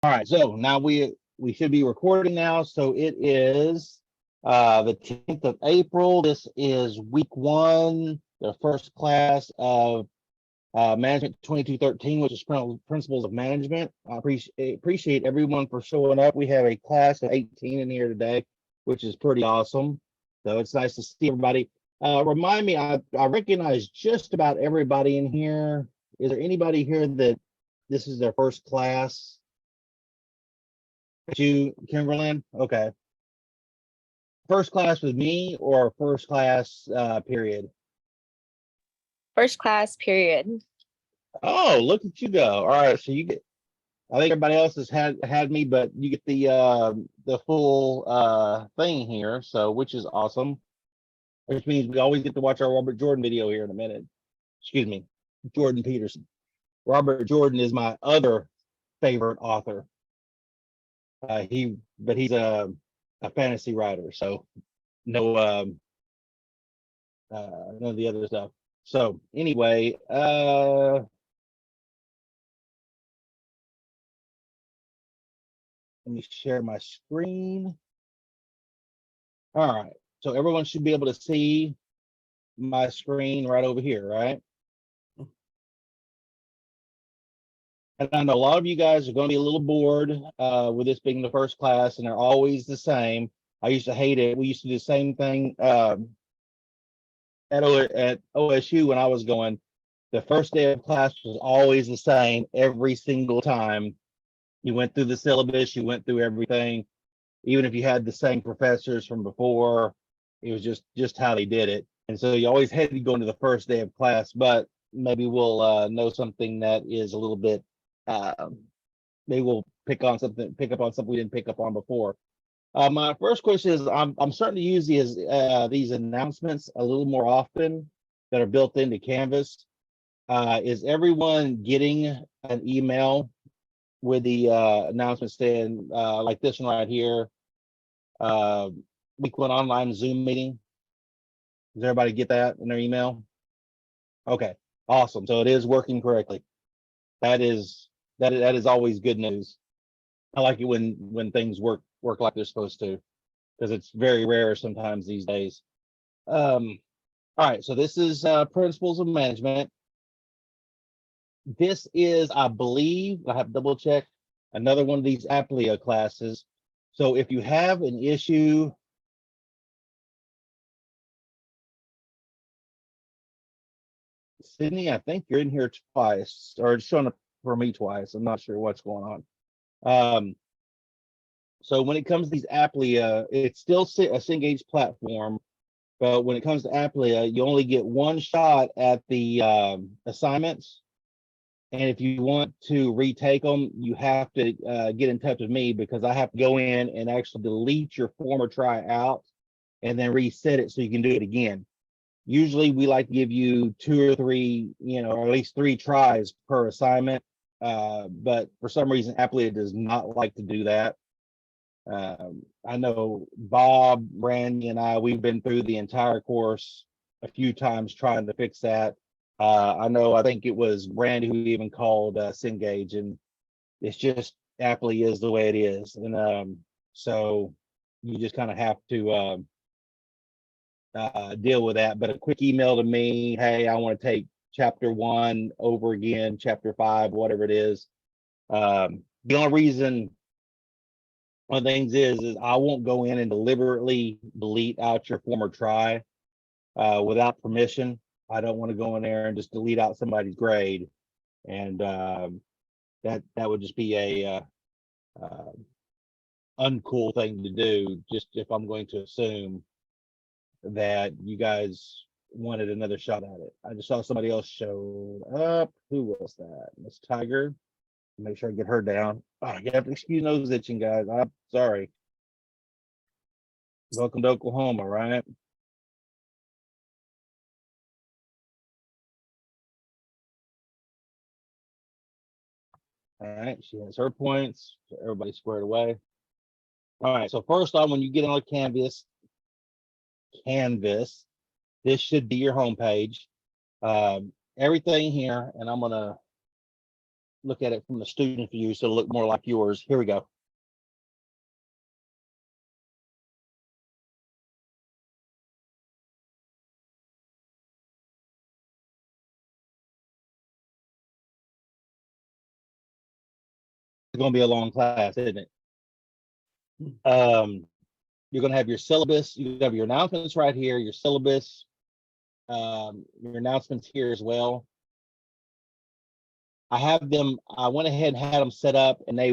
All right, so now we should be recording now. So it is the 10th of April. This is week one, the first class of Management 2213, which is Principles of Management. I appreciate everyone for showing up. We have a class of 18 in here today, which is pretty awesome. So it's nice to see everybody. Remind me, I recognize just about everybody in here. Is there anybody here that this is their first class? You, Kimberlyn? Okay. First class with me or first class period? First class period. Oh, look at you go. All right, so you get, I think everybody else has had me, but you get the full thing here, so which is awesome. Which means we always get to watch our Robert Jordan video here in a minute. Excuse me, Jordan Peterson. Robert Jordan is my other favorite author. He's a fantasy writer, so no none of the other stuff. So anyway, let me share my screen. All right, so everyone should be able to see my screen right over here, right? And I know a lot of you guys are going to be a little bored with this being the first class, and they're always the same. I used to hate it. We used to do the same thing at OSU when I was going. The first day of class was always the same every single time. You went through the syllabus, you went through everything, even if you had the same professors from before. It was just how they did it, and so you always had to go into the first day of class. But maybe we'll know something that is a little bit. Maybe we'll pick up on something we didn't pick up on before. My first question is, I'm starting to use these announcements a little more often that are built into Canvas. Is everyone getting an email with the announcement saying like this one right here, week one online Zoom meeting? Does everybody get that in their email? Okay, awesome. So it is working correctly. That is always good news. I like it when things work like they're supposed to, because it's very rare sometimes these days. All right, so this is Principles of Management. This is, I believe, I have to double check, another one of these Applia classes. So if you have an issue, Sydney, I think you're in here twice, or it's showing up for me twice. I'm not sure what's going on. So when it comes to these Applia, it's still a Cengage platform, but when it comes to Applia, you only get one shot at the assignments. And if you want to retake them, you have to get in touch with me, because I have to go in and actually delete your former try out and then reset it so you can do it again. Usually we like to give you 2 or 3, or at least 3 tries per assignment. But for some reason, Applia does not like to do that. I know Bob, Randy, and we've been through the entire course a few times trying to fix that. I think it was Randy who even called Cengage, and it's just Applia is the way it is. And so you just kind of have to deal with that. But a quick email to me, hey, I want to take chapter 1 over again, chapter 5, whatever it is. The only reason, one of the things is I won't go in and deliberately delete out your former try without permission. I don't want to go in there and just delete out somebody's grade, and that would just be a uncool thing to do. Just if I'm going to assume that you guys wanted another shot at it. I just saw somebody else showed up. Who was that? Miss Tiger. Make sure I get her down. Oh, you have to excuse nose itching, guys. I'm sorry. Welcome to Oklahoma, right? All right, she has her points. So everybody squared away. All right, so first off, when you get on Canvas, this should be your home page. Everything here, and I'm gonna look at it from the student view, so it'll look more like yours. Here we go. It's going to be a long class, isn't it? You're going to have your syllabus. You have your announcements right here, your syllabus, your announcements here as well. I went ahead and had them set up, and I've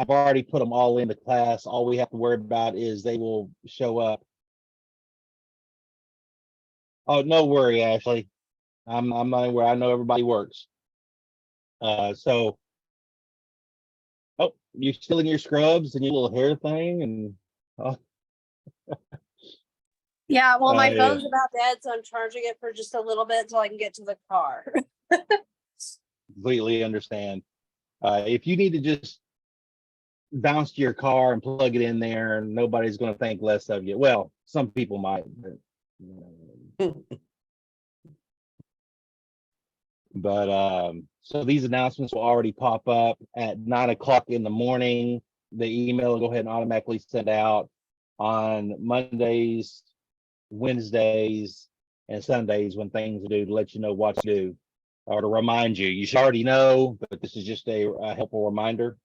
already put them all into class. All we have to worry about is they will show up. Oh, no worry, Ashley. I'm not anywhere. I know everybody works. So, oh, you're still in your scrubs and your little hair thing, and oh, Yeah, well, my yeah. phone's about dead, so I'm charging it for just a little bit until I can get to the car. Completely understand. If you need to just bounce to your car and plug it in there, nobody's going to think less of you. Well, some people might, but so these announcements will already pop up at 9 o'clock in the morning. The email will go ahead and automatically send out on Mondays, Wednesdays, and Sundays when things are due, to let you know what to do or to remind you. You should already know, but this is just a helpful reminder.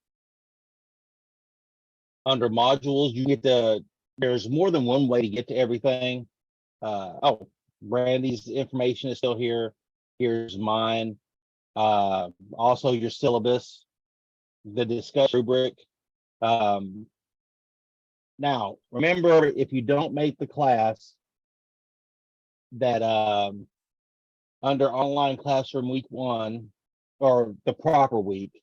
Under modules, there's more than one way to get to everything. Oh, Brandy's information is still here. Here's mine. Also your syllabus, the discussion rubric. Now, remember, if you don't make the class, that under online classroom week 1, or the proper week,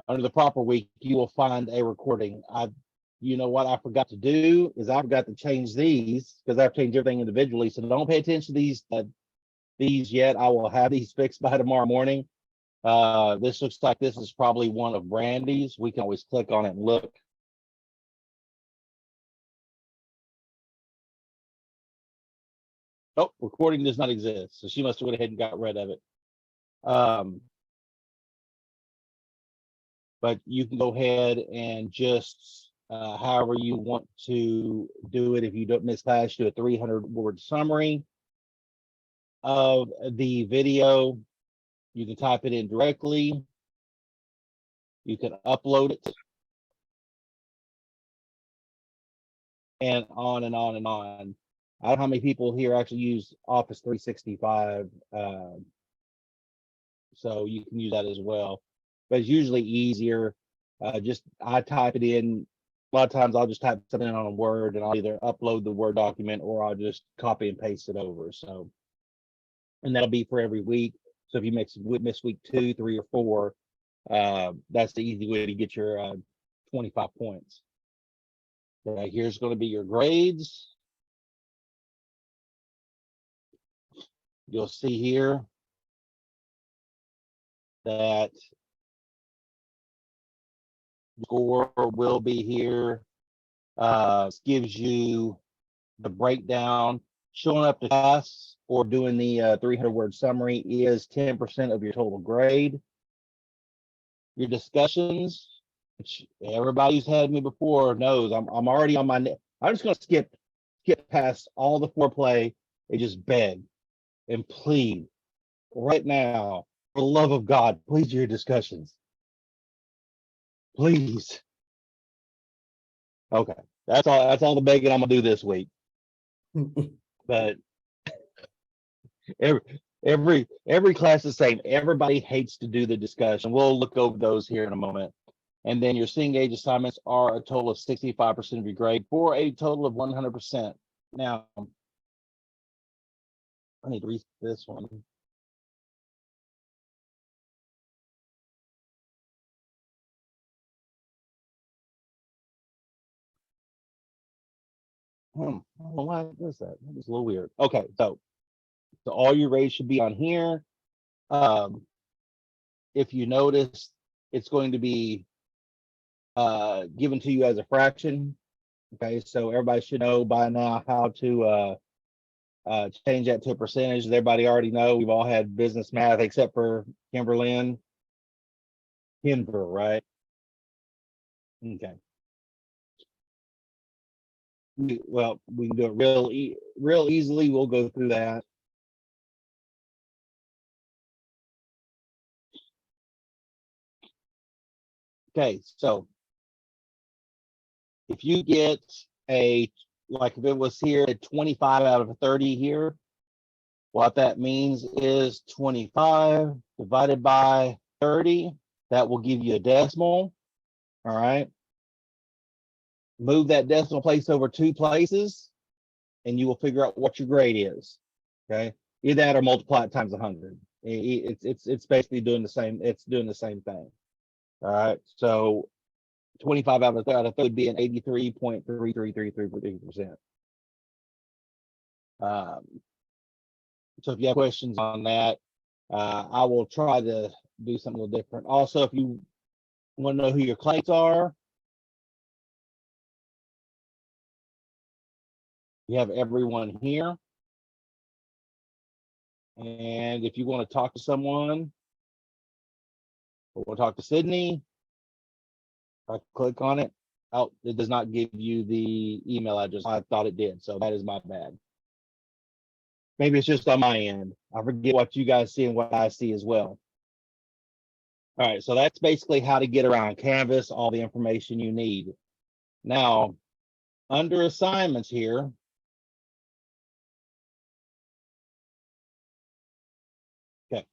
under the proper week, you will find a recording. You know what I forgot to do is I forgot to change these, because I've changed everything individually. So don't pay attention to these yet. I will have these fixed by tomorrow morning. This looks like this is probably one of Brandy's. We can always click on it and look. Oh, recording does not exist. So she must have went ahead and got rid of it. But you can go ahead and just, however you want to do it. If you don't miss class, do a 300-word summary of the video. You can type it in directly. You can upload it. And on and on and on. I don't know how many people here actually use Office 365. So you can use that as well. But it's usually easier. I type it in. A lot of times I'll just type something on a Word, and I'll either upload the Word document or I'll just copy and paste it over. So, and that'll be for every week. So if you miss week 2, 3, or 4, that's the easy way to get your 25 points. Here's going to be your grades. You'll see here that score will be here. Gives you the breakdown. Showing up to class or doing the 300-word summary is 10% of your total grade. Your discussions, which everybody who's had me before knows, I'm already on my. I'm just going to skip past all the foreplay and just beg and plead right now, for the love of God, please do your discussions. Please. Okay, that's all the begging I'm gonna do this week. But every class is the same. Everybody hates to do the discussion. We'll look over those here in a moment. And then your seeing age assignments are a total of 65% of your grade for a total of 100%. Now, I need to read this one. I don't know why is that? That is a little weird. Okay, so all your grades should be on here. If you notice, it's going to be given to you as a fraction. Okay, so everybody should know by now how to change that to a percentage. Does everybody already know we've all had business math except for Kimberlyn? Kimber, right? Okay. Well, we can do it real easily. We'll go through that. Okay, so if you get like if it was here at 25 out of 30 here, what that means is 25 divided by 30. That will give you a decimal. All right. Move that decimal place over 2 places, and you will figure out what your grade is. Okay. Either that or multiply it times 100. It's basically doing the same. It's doing the same thing. All right. So 25 out of 30 would be an 83.3333%. So if you have questions on that, I will try to do something a little different. Also, if you want to know who your classmates are, you have everyone here. And if you want to talk to someone, or want to talk to Sydney, I click on it. Oh, it does not give you the email address. I thought it did, so that is my bad. Maybe it's just on my end. I forget what you guys see and what I see as well. All right, so that's basically how to get around Canvas, all the information you need. Now, under assignments here, okay,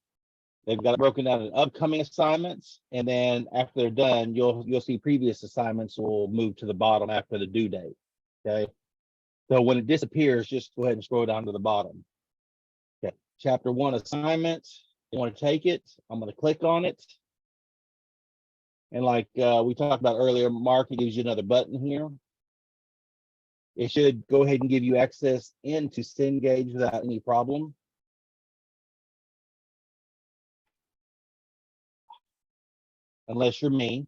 they've got it broken down in upcoming assignments, and then after they're done, you'll see previous assignments will move to the bottom after the due date. Okay, so when it disappears, just go ahead and scroll down to the bottom. Okay, chapter 1 assignments. You want to take it? I'm going to click on it. And like we talked about earlier, Mark, it gives you another button here. It should go ahead and give you access into Cengage without any problem. Unless you're me.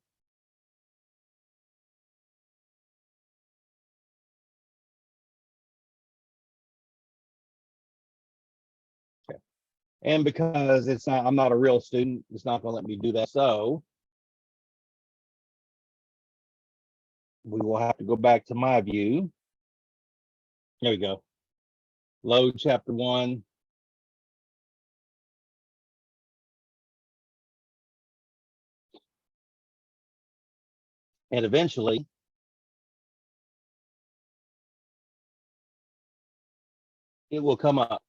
Okay. And because I'm not a real student, it's not going to let me do that. So we will have to go back to my view. There we go. Load chapter 1. And eventually, it will come up.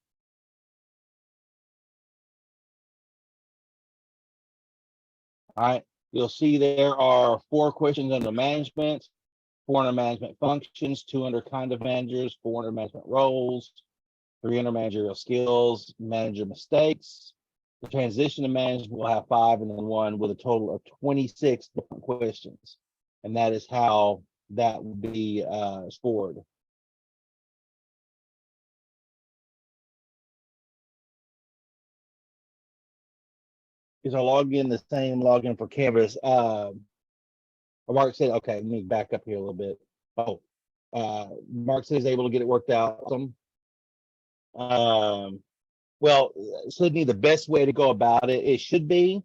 All right. You'll see there are 4 questions under management, 4 under management functions, 2 under kind of managers, 4 under management roles, 3 under managerial skills, manager mistakes. The transition to management will have 5 and then 1 with a total of 26 different questions. And that is how that will be scored. Is our login the same login for Canvas? Mark said, okay, let me back up here a little bit. Oh, Mark says able to get it worked out. Well, Sydney, the best way to go about it, it should be,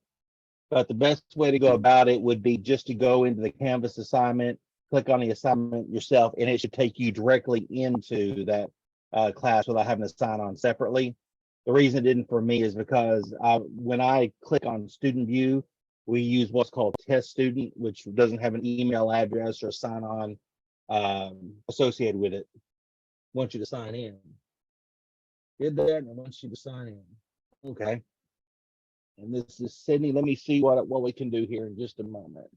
but the best way to go about it would be just to go into the Canvas assignment, click on the assignment yourself, and it should take you directly into that class without having to sign on separately. The reason it didn't for me is because when I click on student view, we use what's called test student, which doesn't have an email address or sign on associated with it. I want you to sign in. Did that, and I want you to sign in. Okay. And this is Sydney. Let me see what we can do here in just a moment.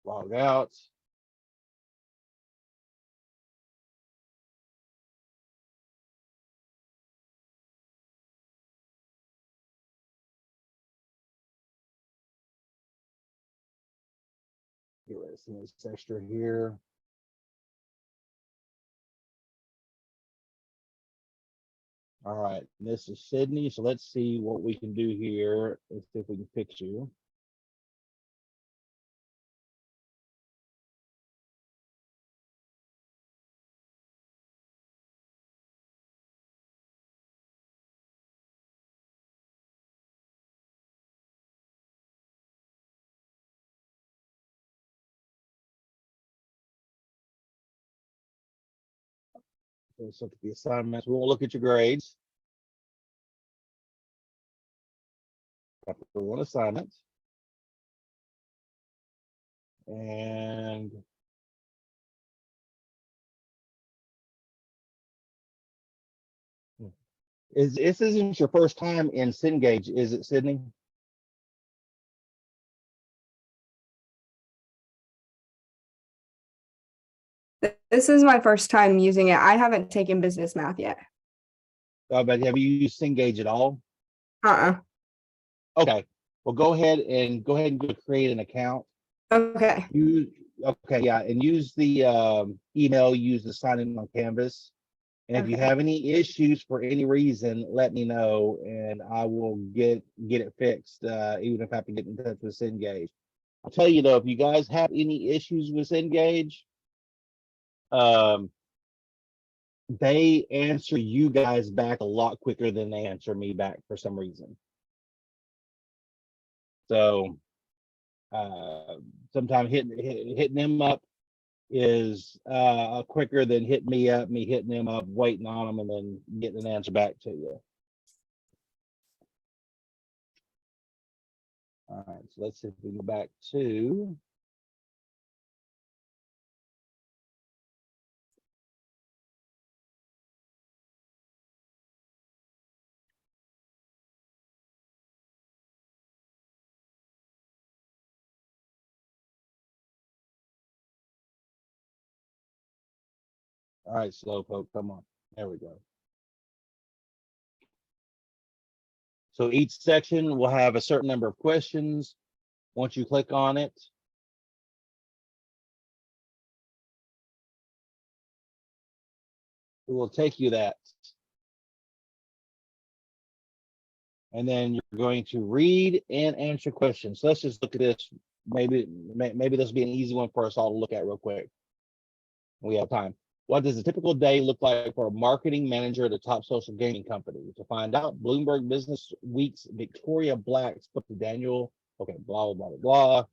Log out. Get rid of some of this extra here. All right, this is Sydney. So let's see what we can do here. Let's see if we can fix you. So let's look at the assignments. We won't look at your grades. Chapter 1 assignment. And this isn't your first time in Cengage, is it, Sydney? This is my first time using it. I haven't taken business math yet. But have you used Cengage at all? Uh-uh. Okay. Well, go ahead and go create an account. Okay. And use the email, use the sign in on Canvas. And if you Okay. have any issues for any reason, let me know and I will get it fixed, even if I have to get in touch with Cengage. I'll tell you though, if you guys have any issues with Cengage, they answer you guys back a lot quicker than they answer me back for some reason. So sometimes hitting them up is quicker than hitting me up, me hitting them up, waiting on them, and then getting an answer back to you. All right, so let's see if we go back to all right, Slowpoke, come on. There we go. So each section will have a certain number of questions. Once you click on it, it will take you that. And then you're going to read and answer questions. So let's just look at this. Maybe this will be an easy one for us all to look at real quick. We have time. What does a typical day look like for a marketing manager at a top social gaming company? To find out, Bloomberg Business Week's Victoria Black spoke to Daniel, blah, blah, blah, blah,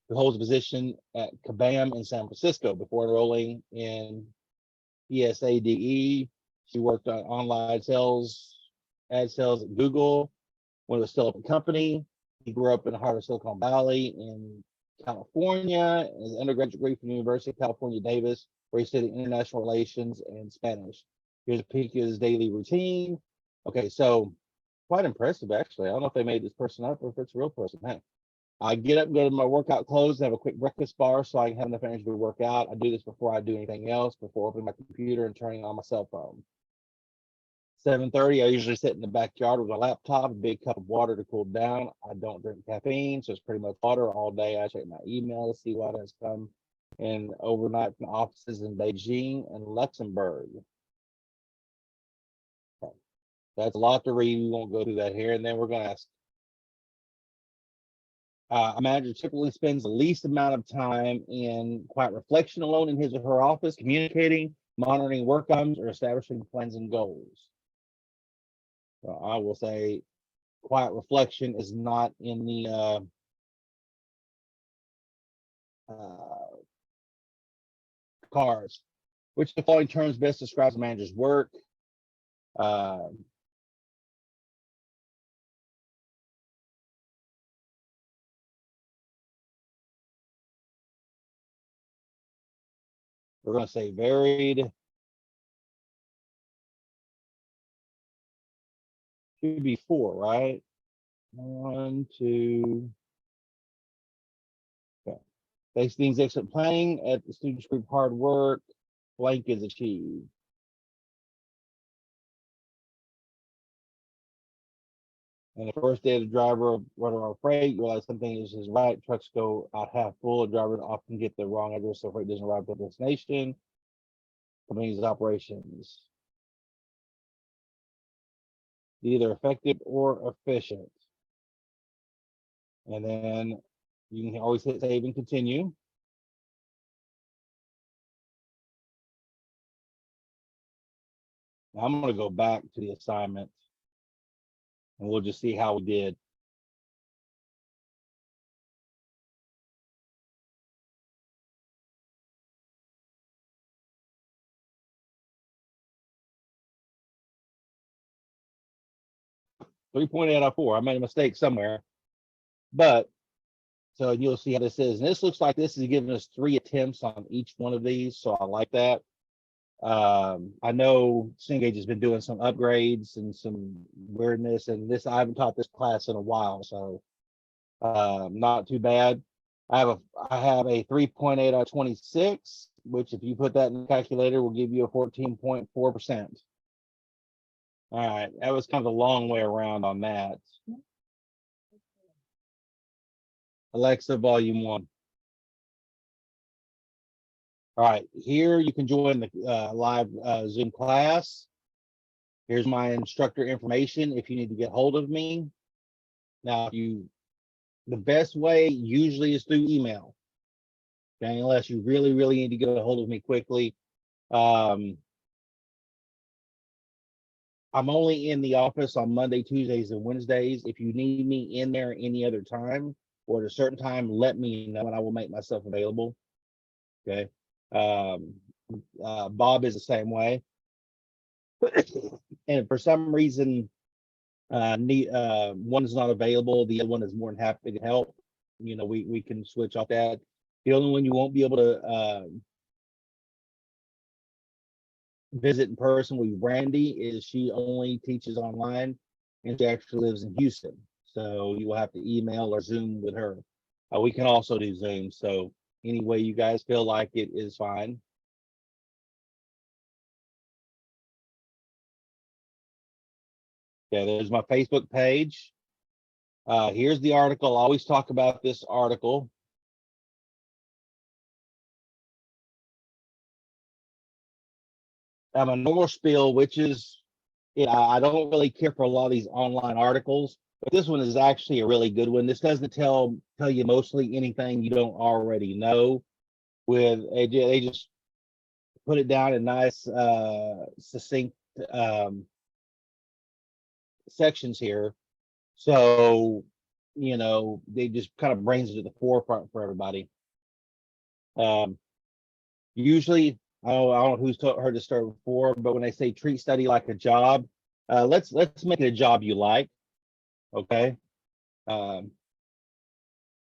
who holds a position at Kabam in San Francisco before enrolling in ESADE. She worked on online sales, ad sales at Google when it was still a company. He grew up in the heart of Silicon Valley in California, his undergraduate degree from the University of California, Davis, where he studied international relations and Spanish. Here's a peek at his daily routine. Okay, so quite impressive, actually. I don't know if they made this person up or if it's a real person. Hey, I get up, go to my workout clothes, have a quick breakfast bar so I can have enough energy to work out. I do this before I do anything else, before opening my computer and turning on my cell phone. 7:30, I usually sit in the backyard with a laptop, a big cup of water to cool down. I don't drink caffeine, so it's pretty much water all day. I check my email to see what has come in overnight from offices in Beijing and Luxembourg. Okay. That's a lot to read. We won't go through that here. And then we're going to ask, a manager typically spends the least amount of time in quiet reflection alone in his or her office, communicating, monitoring work items, or establishing plans and goals. So I will say quiet reflection is not in the cards. Which of the following terms best describes a manager's work? We're going to say varied. Should be 4, right? 1, 2. Okay. Basic things, excellent planning at the students group, hard work, blank is achieved. And the first day the driver running on freight, you realize something is right. Trucks go out half full. Drivers often get the wrong address, so freight doesn't arrive at the destination. Company's operations. either effective or efficient. And then you can always hit save and continue. Now I'm going to go back to the assignment and we'll just see how we did. Three point eight out of 4. I made a mistake somewhere, but so you'll see how this is. And this looks like this is giving us 3 attempts on each one of these. So I like that. I know Cengage has been doing some upgrades and some weirdness, and this I haven't taught this class in a while, so not too bad. I have a 3.8 out of 26, which if you put that in the calculator will give you a 14.4%. All right, that was kind of a long way around on that. Alexa, volume 1. All right, here you can join the live Zoom class. Here's my instructor information if you need to get hold of me. Now, the best way usually is through email, okay, unless you really, really need to get a hold of me quickly. I'm only in the office on Monday, Tuesdays, and Wednesdays. If you need me in there any other time or at a certain time, let me know and I will make myself available. Okay. Bob is the same way. And for some reason, one is not available, the other one is more than happy to help. You know, we can switch off that. The only one you won't be able to visit in person with Brandy is she only teaches online and she actually lives in Houston. So you will have to email or Zoom with her. We can also do Zoom. So any way you guys feel like it is fine. Yeah, there's my Facebook page. Here's the article. I always talk about this article. I'm a normal spiel, which is, I don't really care for a lot of these online articles, but this one is actually a really good one. This doesn't tell you mostly anything you don't already know. They just put it down in nice, succinct sections here. So, you know, they just kind of brings it to the forefront for everybody. Usually, I don't know who's heard this story before, but when they say treat study like a job, let's make it a job you like, okay?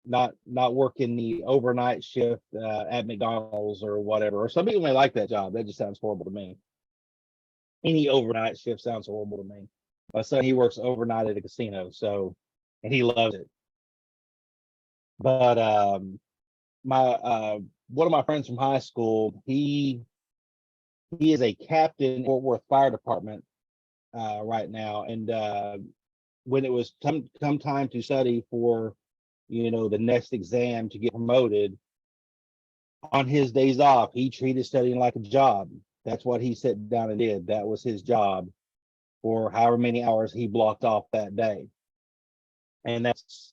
Not working the overnight shift at McDonald's or whatever. Or some people may like that job. That just sounds horrible to me. Any overnight shift sounds horrible to me. My son, he works overnight at a casino, so, and he loves it. But one of my friends from high school, he is a captain in Fort Worth Fire Department right now, and when it was come time to study for, you know, the next exam to get promoted, on his days off, he treated studying like a job. That's what he sat down and did. That was his job for however many hours he blocked off that day. And that's,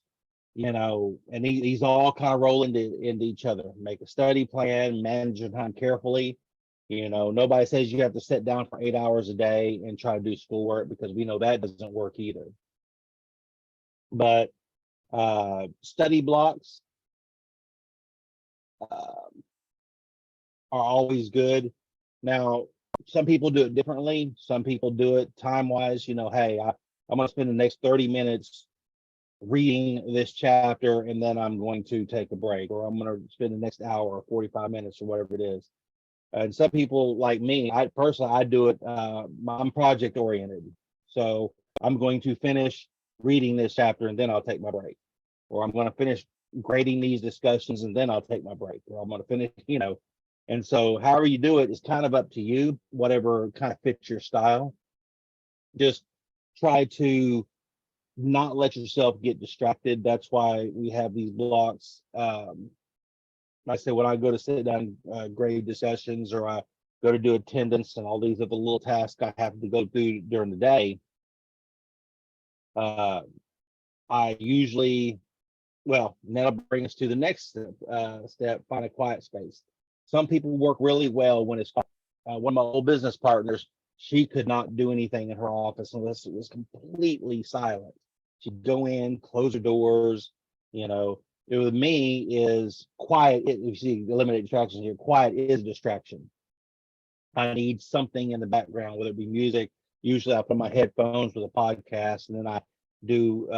you know, and these all kind of roll into each other. Make a study plan, manage your time carefully. You know, nobody says you have to sit down for 8 hours a day and try to do schoolwork, because we know that doesn't work either. But study blocks are always good. Now, some people do it differently. Some people do it time-wise. You know, hey, I'm going to spend the next 30 minutes reading this chapter, and then I'm going to take a break, or I'm going to spend the next hour or 45 minutes or whatever it is. And some people like me, I do it, I'm project oriented. So I'm going to finish reading this chapter and then I'll take my break. Or I'm going to finish grading these discussions and then I'll take my break. Or I'm going to finish, you know. And so however you do it is kind of up to you, whatever kind of fits your style. Just try to not let yourself get distracted. That's why we have these blocks. I say when I go to sit down, grade discussions, or I go to do attendance and all these other little tasks I have to go through during the day, I usually, well, that'll bring us to the next step, find a quiet space. Some people work really well when it's one of my old business partners, she could not do anything in her office unless it was completely silent. She'd go in, close her doors, you know. It with me is quiet. You see, eliminate distractions here. Quiet is a distraction. I need something in the background, whether it be music. Usually I put my headphones with a podcast, and then I do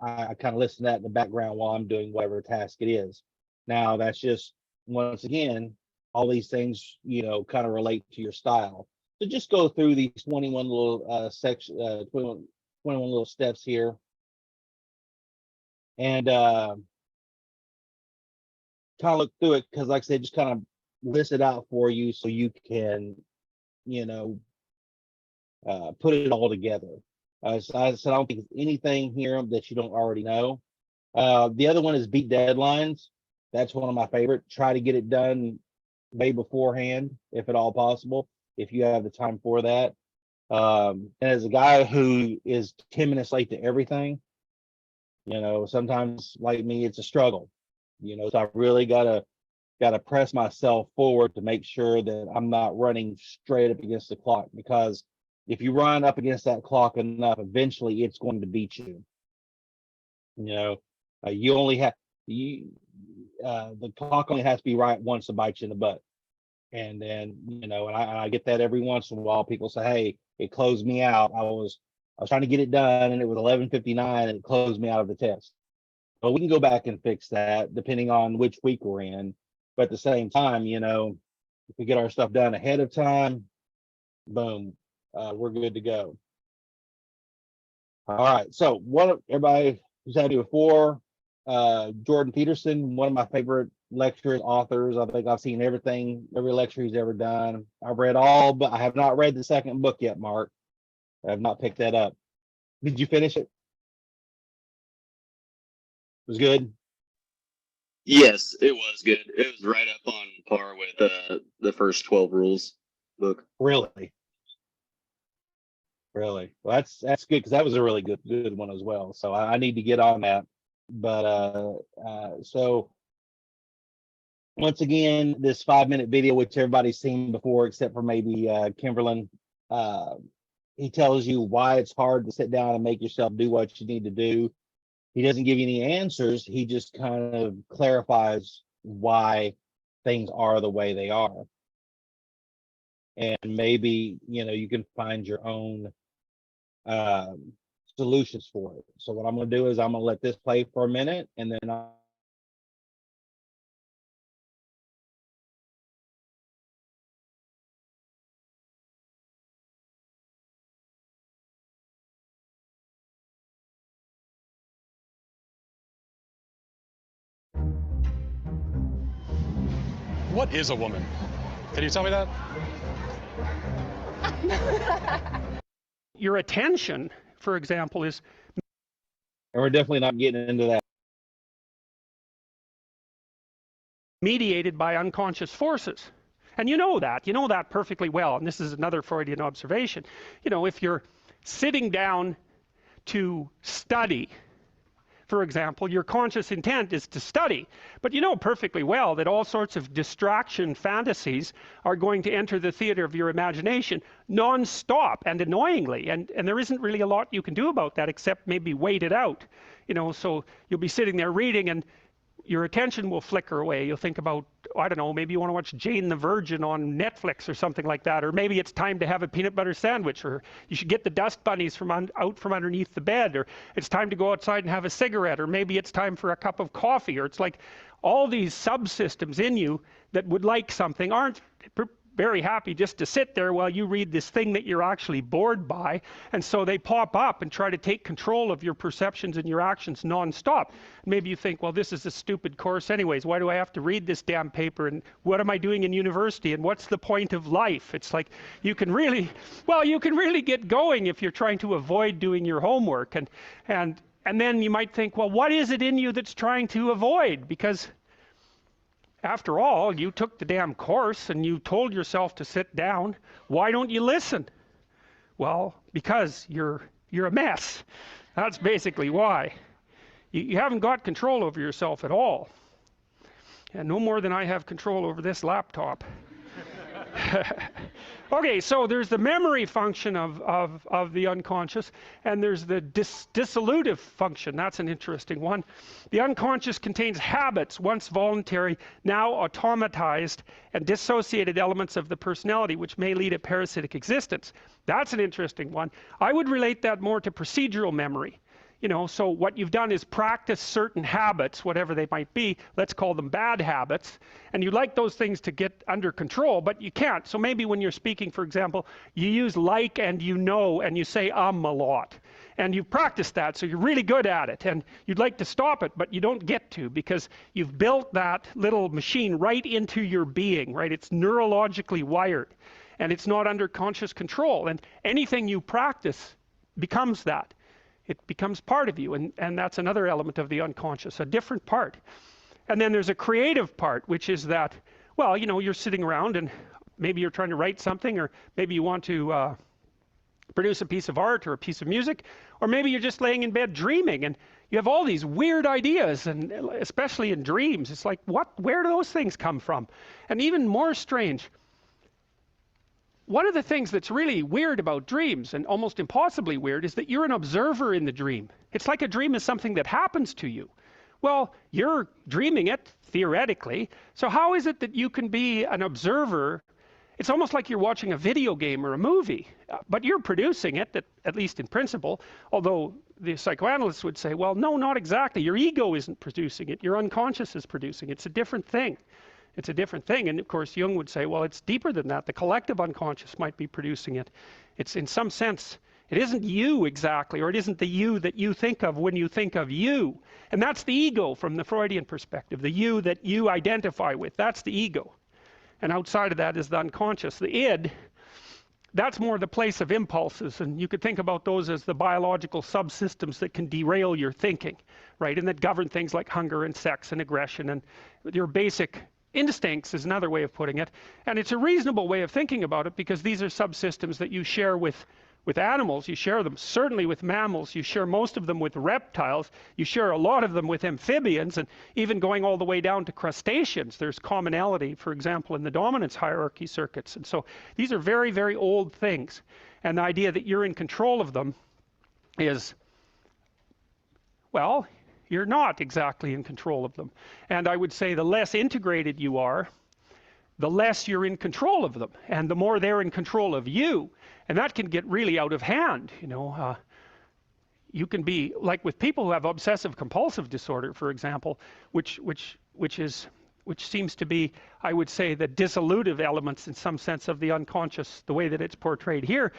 I kind of listen to that in the background while I'm doing whatever task it is. Now that's just, once again, all these things, you know, kind of relate to your style. So just go through these 21 little 21 little steps here. And kind of look through it, because like I said, just kind of list it out for you so you can, you know, put it all together. So I don't think it's anything here that you don't already know. The other one is beat deadlines. That's one of my favorite. Try to get it done way beforehand, if at all possible, if you have the time for that. And as a guy who is 10 minutes late to everything, you know, sometimes like me, it's a struggle, you know, so I really gotta press myself forward to make sure that I'm not running straight up against the clock, because if you run up against that clock enough, eventually it's going to beat you. You know, you only have the clock only has to be right once to bite you in the butt. And then, you know, and I get that every once in a while. People say, "Hey, it closed me out. I was trying to get it done, and it was 11:59, and it closed me out of the test." But we can go back and fix that depending on which week we're in. But at the same time, you know, if we get our stuff done ahead of time, boom, we're good to go. All right. So everybody who's had it before, Jordan Peterson, one of my favorite lecturers, authors. I think I've seen every lecture he's ever done. I've read all, but I have not read the second book yet, Mark. I have not picked that up. Did you finish it? It was good. Yes, it was good. It was right up on par with the first 12 rules book. Really? Really? Well, that's good, because that was a really good one as well. So I need to get on that. But so once again, this 5-minute video, which everybody's seen before, except for maybe Kimberlyn, he tells you why it's hard to sit down and make yourself do what you need to do. He doesn't give you any answers. He just kind of clarifies why things are the way they are. And maybe, you know, you can find your own solutions for it. So what I'm going to do is I'm going to let this play for a minute, and then What is a woman? Can you tell me that? Your attention, for example, is and we're definitely not getting into that. mediated by unconscious forces. And you know that perfectly well. And this is another Freudian observation. You know, if you're sitting down to study, for example, your conscious intent is to study. But you know perfectly well that all sorts of distraction fantasies are going to enter the theater of your imagination non-stop and annoyingly. And there isn't really a lot you can do about that except maybe wait it out. You know, so you'll be sitting there reading, and your attention will flicker away. You'll think about, I don't know, maybe you want to watch Jane the Virgin on Netflix or something like that. Or maybe it's time to have a peanut butter sandwich. Or you should get the dust bunnies out from underneath the bed. Or it's time to go outside and have a cigarette. Or maybe it's time for a cup of coffee. Or it's like all these subsystems in you that would like something aren't very happy just to sit there while you read this thing that you're actually bored by. And so they pop up and try to take control of your perceptions and your actions non-stop. Maybe you think, well, this is a stupid course anyways. Why do I have to read this damn paper? And what am I doing in university? And what's the point of life? It's like you can really get going if you're trying to avoid doing your homework. And then you might think, well, what is it in you that's trying to avoid? Because after all, you took the damn course and you told yourself to sit down. Why don't you listen? Well, because you're a mess. That's basically why. You haven't got control over yourself at all. And no more than I have control over this laptop. Okay, so there's the memory function of the unconscious, and there's the dissolutive function. That's an interesting one. The unconscious contains habits, once voluntary, now automatized, and dissociated elements of the personality, which may lead a parasitic existence. That's an interesting one. I would relate that more to procedural memory. You know, so what you've done is practice certain habits, whatever they might be. Let's call them bad habits. And you like those things to get under control, but you can't. So maybe when you're speaking, for example, you use like and you know, and you say a lot. And you've practiced that, so you're really good at it. And you'd like to stop it, but you don't get to, because you've built that little machine right into your being, right? It's neurologically wired, and it's not under conscious control. And anything you practice becomes that. It becomes part of you, and that's another element of the unconscious, a different part. And then there's a creative part, which is that, well, you know, you're sitting around and maybe you're trying to write something, or maybe you want to produce a piece of art or a piece of music, or maybe you're just laying in bed dreaming, and you have all these weird ideas, and especially in dreams, it's like, where do those things come from? And even more strange, one of the things that's really weird about dreams, and almost impossibly weird, is that you're an observer in the dream. It's like a dream is something that happens to you. Well, you're dreaming it, theoretically, so how is it that you can be an observer? It's almost like you're watching a video game or a movie, but you're producing it, at least in principle, although the psychoanalysts would say, well, no, not exactly. Your ego isn't producing it, your unconscious is producing it. It's a different thing. It's a different thing. And of course, Jung would say, well, it's deeper than that. The collective unconscious might be producing it. It's, in some sense, it isn't you exactly, or it isn't the you that you think of when you think of you. And that's the ego from the Freudian perspective, the you that you identify with. That's the ego. And outside of that is the unconscious. The id, that's more the place of impulses. And you could think about those as the biological subsystems that can derail your thinking, right? And that govern things like hunger and sex and aggression and your basic instincts is another way of putting it. And it's a reasonable way of thinking about it, because these are subsystems that you share with animals. You share them certainly with mammals. You share most of them with reptiles. You share a lot of them with amphibians, and even going all the way down to crustaceans. There's commonality, for example, in the dominance hierarchy circuits. And so these are very, very old things. And the idea that you're in control of them is, well, you're not exactly in control of them. And I would say the less integrated you are, the less you're in control of them, and the more they're in control of you. And that can get really out of hand. You know, you can be like with people who have obsessive compulsive disorder, for example, which seems to be, I would say, the dissolutive elements in some sense of the unconscious, the way that it's portrayed here.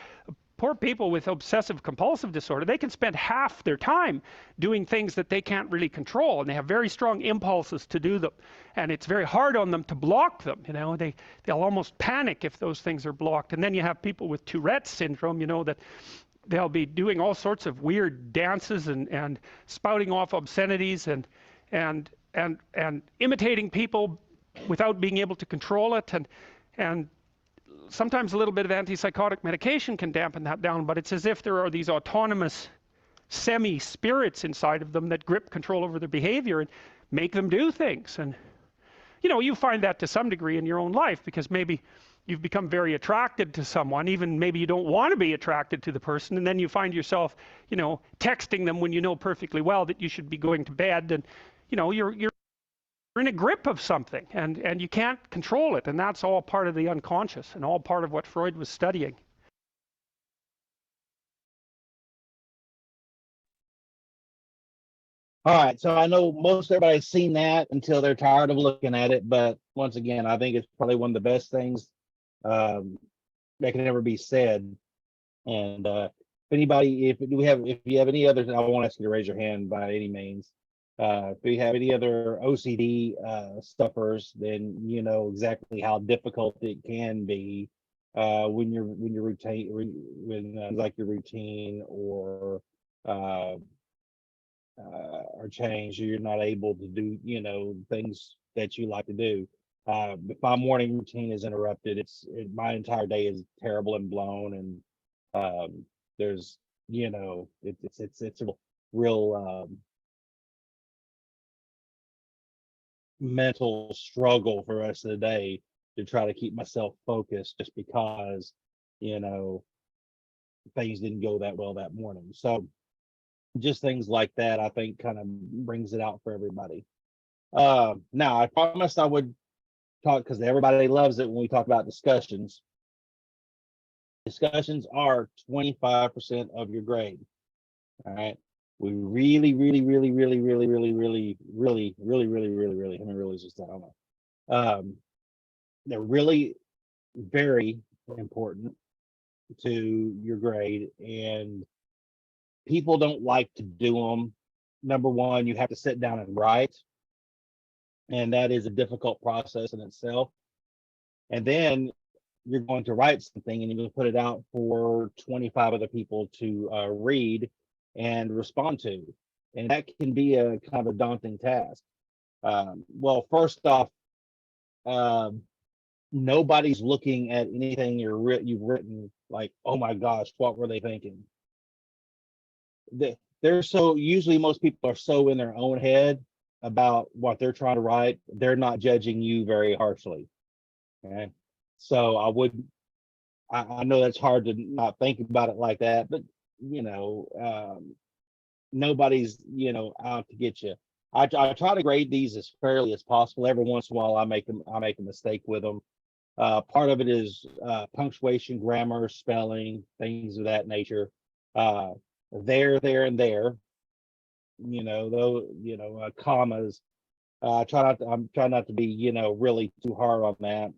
Poor people with obsessive compulsive disorder, they can spend half their time doing things that they can't really control, and they have very strong impulses to do them, and it's very hard on them to block them. You know, they'll almost panic if those things are blocked. And then you have people with Tourette's syndrome, you know, that they'll be doing all sorts of weird dances and spouting off obscenities and imitating people without being able to control it, and sometimes a little bit of antipsychotic medication can dampen that down, but it's as if there are these autonomous semi-spirits inside of them that grip control over their behavior and make them do things. And you know, you find that to some degree in your own life, because maybe you've become very attracted to someone, even maybe you don't want to be attracted to the person, and then you find yourself, you know, texting them when you know perfectly well that you should be going to bed, and you know, you're in a grip of something, and you can't control it. And that's all part of the unconscious, and all part of what Freud was studying. All right, so I know most everybody's seen that until they're tired of looking at it, but once again, I think it's probably one of the best things that can ever be said. And if anybody, if you have any others, I won't ask you to raise your hand by any means. If you have any other OCD stuffers, then you know exactly how difficult it can be when your routine, like your routine or change, you're not able to do, you know, things that you like to do. If my morning routine is interrupted, my entire day is terrible and blown, and there's you know, it's a real mental struggle for the rest of the day to try to keep myself focused just because, you know, things didn't go that well that morning. So just things like that, I think, kind of brings it out for everybody. Now, I promised I would talk because everybody loves it when we talk about discussions. Discussions are 25% of your grade. All right. We really, really, really, really, really, really, really, really, really, really, really, really, how many really is just I don't know. They're really very important to your grade, and people don't like to do them. Number one, you have to sit down and write, and that is a difficult process in itself. And then you're going to write something and you're going to put it out for 25 other people to read and respond to. And that can be a kind of a daunting task. Well, first off, nobody's looking at anything you've written like, oh my gosh, what were they thinking? They're so, usually most people are so in their own head about what they're trying to write, they're not judging you very harshly. Okay. So I know that's hard to not think about it like that, but you know, nobody's, you know, out to get you. I try to grade these as fairly as possible. Every once in a while I make a mistake with them. Part of it is punctuation, grammar, spelling, things of that nature. There, and there, you know, though, you know, commas. I'm trying not to be, you know, really too hard on that.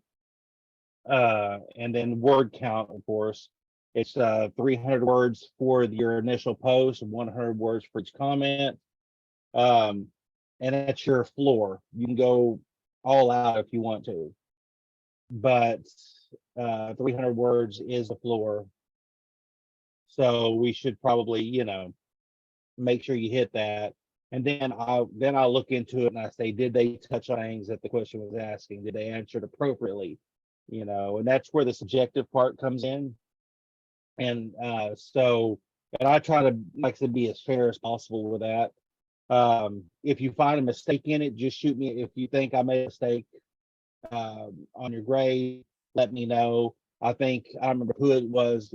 And then word count, of course, it's 300 words for your initial post, 100 words for each comment. And that's your floor. You can go all out if you want to, but 300 words is the floor. So we should probably, you know, make sure you hit that. And then I'll look into it and I say, did they touch on things that the question was asking? Did they answer it appropriately? You know, and that's where the subjective part comes in. And and I try to, like I said, be as fair as possible with that. If you find a mistake in it, just shoot me. If you think I made a mistake on your grade, let me know. I remember who it was.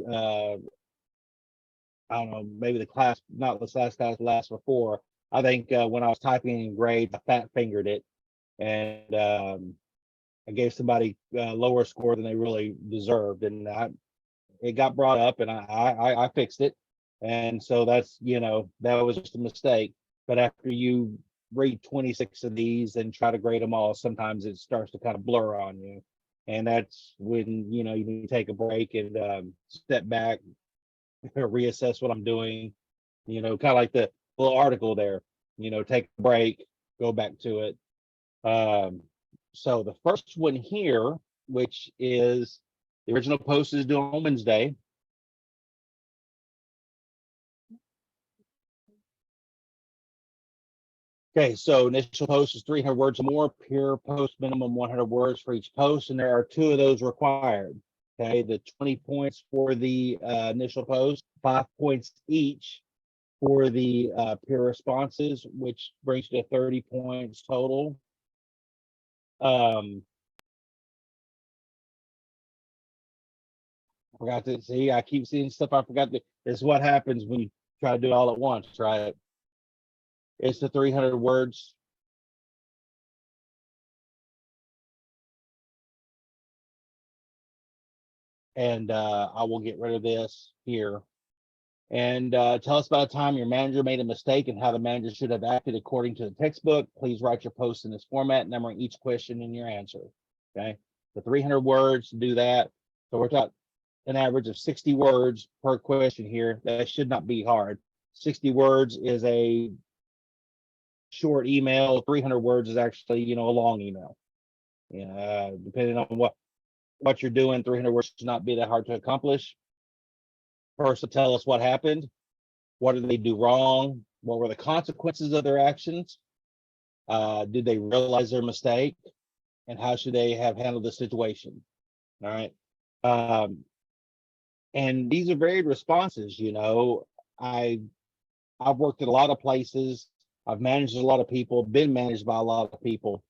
I don't know, maybe the class, not this last class, the last before. I think when I was typing in grade, I fat fingered it, and I gave somebody a lower score than they really deserved, and it got brought up, and I fixed it, and so that's, you know, that was just a mistake. But after you read 26 of these and try to grade them all, sometimes it starts to kind of blur on you, and that's when, you know, you need to take a break and step back, reassess what I'm doing, you know, kind of like the little article there, you know, take a break, go back to it. So the first one here, which is the original post, is due on Wednesday. Okay, so initial post is 300 words or more, peer post minimum 100 words for each post, and there are 2 of those required. Okay, the 20 points for the initial post, 5 points each for the peer responses, which brings you to 30 points total. Forgot to see, I keep seeing stuff I forgot to. This is what happens when you try to do it all at once, right? It's the 300 words. And I will get rid of this here. And tell us about a time your manager made a mistake and how the manager should have acted according to the textbook. Please write your post in this format, numbering each question in your answer. Okay, the 300 words to do that. So we're talking an average of 60 words per question here. That should not be hard. 60 words is a short email. 300 words is actually, you know, a long email. Yeah, depending on what you're doing, 300 words should not be that hard to accomplish. First, to tell us what happened. What did they do wrong? What were the consequences of their actions? Did they realize their mistake? And how should they have handled the situation? All right. And these are varied responses, you know. I've worked at a lot of places. I've managed a lot of people, been managed by a lot of people.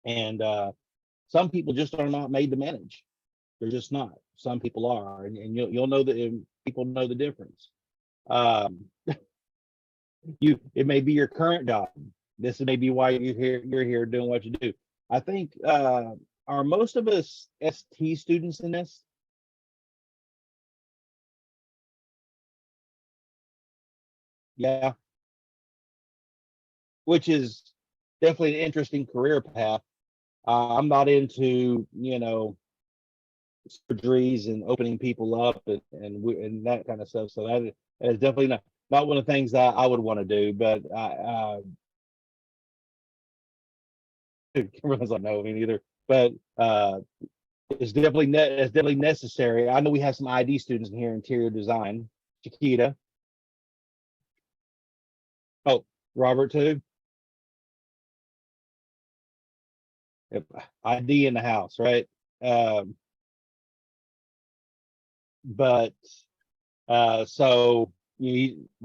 And some people just are not made to manage. They're just not. Some people are, and you'll know that, and people know the difference. It may be your current job. This may be why you're here doing what you do. I think are most of us ST students in this? Yeah. Which is definitely an interesting career path. I'm not into, surgeries and opening people up and that kind of stuff. So that is definitely not one of the things that I would want to do. But everyone's like, no, me neither. But it's definitely necessary. I know we have some ID students in here, interior design. Chiquita. Oh, Robert too. Yep. ID in the house, right? But so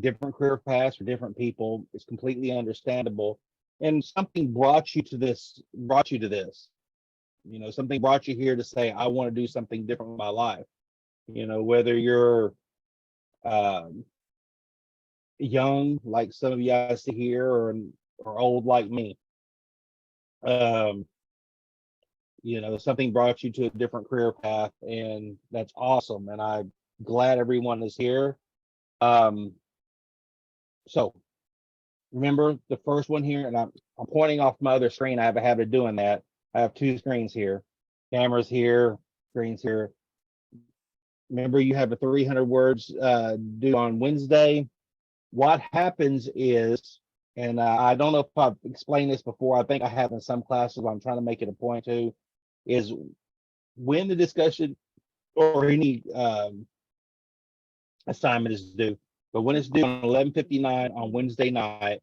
different career paths for different people. It's completely understandable. And something brought you to this. Something brought you here to say, I want to do something different with my life. Whether you're young, like some of you guys see here, or old like me. Something brought you to a different career path, and that's awesome. And I'm glad everyone is here. So remember the first one here, and I'm pointing off my other screen. I have a habit of doing that. I have two screens here, cameras here, screens here. Remember, you have a 300 words due on Wednesday. What happens is, and I don't know if I've explained this before, I think I have in some classes, but I'm trying to make it a point to, is when the discussion or any assignment is due, but when it's due on 11:59 on Wednesday night,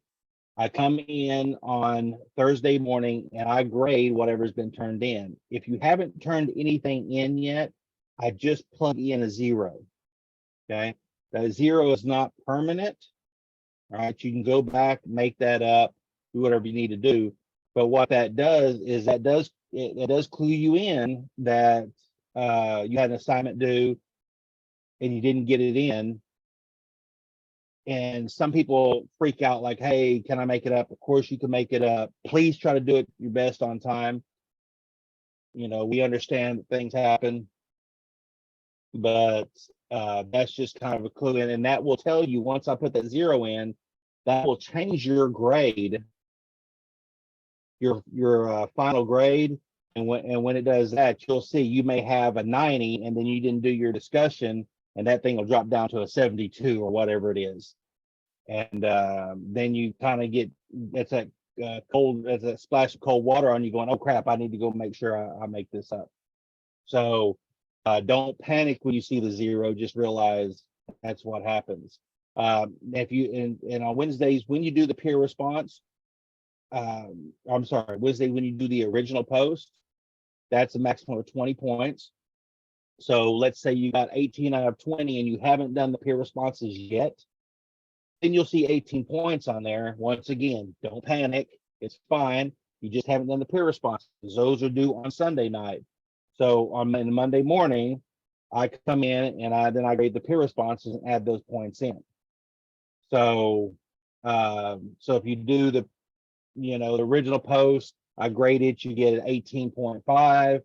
I come in on Thursday morning and I grade whatever's been turned in. If you haven't turned anything in yet, I just plug in a 0. Okay, that 0 is not permanent. All right, you can go back, make that up, do whatever you need to do. But what that does is it does clue you in that you had an assignment due and you didn't get it in. And some people freak out like, hey, can I make it up? Of course you can make it up. Please try to do it your best on time. We understand that things happen, but that's just kind of a clue in, and that will tell you once I put that 0 in, that will change your grade, your final grade. And when it does that, you'll see you may have a 90 and then you didn't do your discussion, and that thing will drop down to a 72 or whatever it is. And then you kind of get, it's that cold, as a splash of cold water on you going, oh crap, I need to go make sure I make this up. So don't panic when you see the 0, just realize that's what happens. If you, and on Wednesdays, when you do the peer response, I'm sorry, Wednesday, when you do the original post, that's a maximum of 20 points. So let's say you got 18 out of 20 and you haven't done the peer responses yet, then you'll see 18 points on there. Once again, don't panic. It's fine. You just haven't done the peer responses. Those are due on Sunday night. So on Monday morning, I come in and I grade the peer responses and add those points in. So if you do the original post, I grade it, you get an 18.5.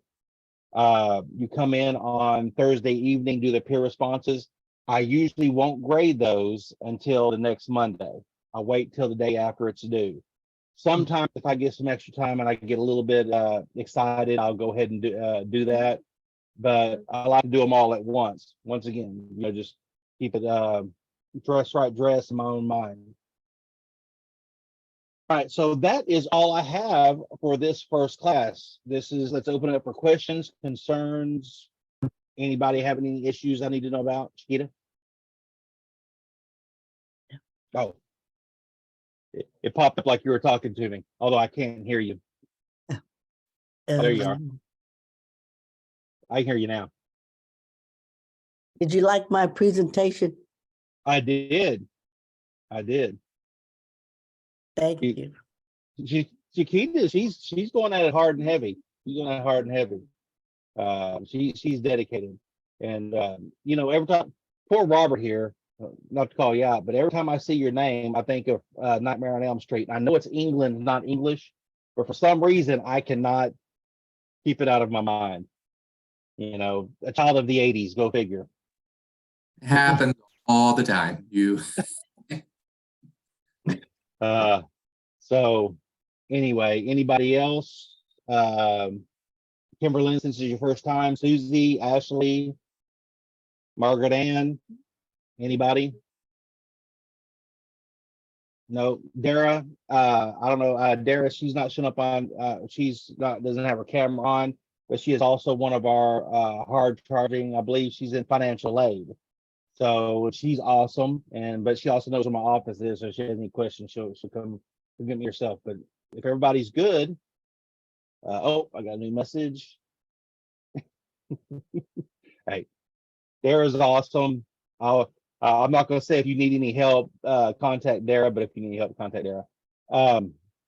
You come in on Thursday evening, do the peer responses. I usually won't grade those until the next Monday. I'll wait till the day after it's due. Sometimes if I get some extra time and I get a little bit excited, I'll go ahead and do that. But I like to do them all at once. Once again, just keep it dress in my own mind. All right, so that is all I have for this first class. Let's open it up for questions, concerns. Anybody have any issues I need to know about? Chiquita? Oh, it popped up like you were talking to me, although I can't hear you. Oh, there you are. I can hear you now. Did you like my presentation? I did. I did. Thank You- you. Chiquita, she's going at it hard and heavy. She's going at it hard and heavy. She's dedicated, and you know, every time poor Robert here, not to call you out, but every time I see your name, I think of Nightmare on Elm Street. I know it's England, not English, but for some reason I cannot keep it out of my mind. You know, a child of the '80s, go figure. Happens all the time. You So anyway, anybody else? Kimberlyn, since it's your first time, Susie, Ashley, Margaret Ann, anybody? No, Dara, I don't know, Dara, she's not showing up on, doesn't have her camera on, but she is also one of our hard charging, I believe she's in financial aid. So she's awesome, but she also knows where my office is, so if she has any questions, she'll come get me herself. But if everybody's good, oh, I got a new message. Hey, Dara's awesome. I'm not going to say if you need any help, contact Dara, but if you need help, contact Dara.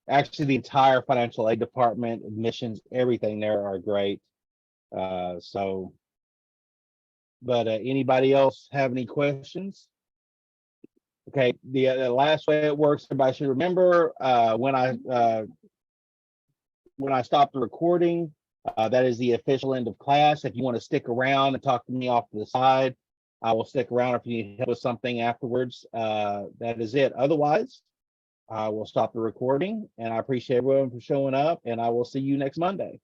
Actually, the entire financial aid department, admissions, everything there are great. But anybody else have any questions? Okay, the last way it works, everybody should remember when I stop the recording, that is the official end of class. If you want to stick around and talk to me off to the side, I will stick around if you need help with something afterwards. That is it. Otherwise, I will stop the recording, and I appreciate everyone for showing up, and I will see you next Monday.